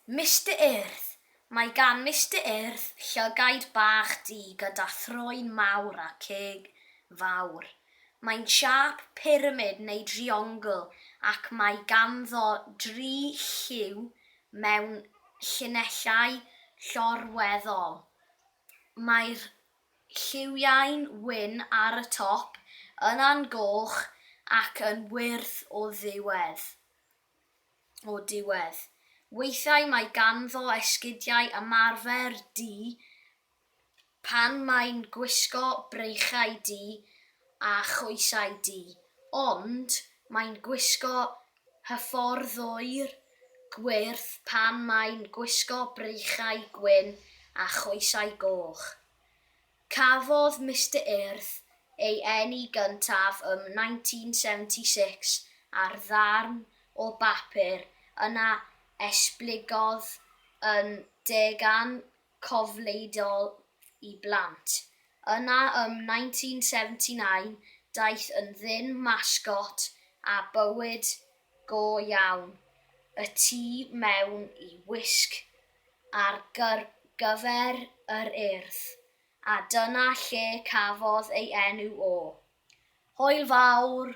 Mistar Urdd. Mae gan Mistar Urdd llygaid bach du gyda throen mawr a ceg fawr. Mae'n siâp pyramid neu driongl ac mae ganddo 3 lliw mewn llinellau llorweddol. Mae'r lliwiau'n wyn ar y top, yna'n goch ac yn wyrdd o diwedd. Weithiau mae ganddo esgidiau ymarfer du pan mae'n gwisgo breichiau du a choesau du, ond mae'n gwisgo hyfforddwyr gwyrdd pan mae'n gwisgo breichiau gwyn a choesau goch. Cafodd Mistar Urdd ei eni gyntaf ym 1976 ar ddarn o bapur yna esblygodd yn degan cofleidol i blant. Yna ym 1979 daeth yn ddyn masgot a bywyd go iawn, y tu mewn i wisg ar gyfer yr urdd, a dyna lle cafodd ei enw o. Hwyl fawr!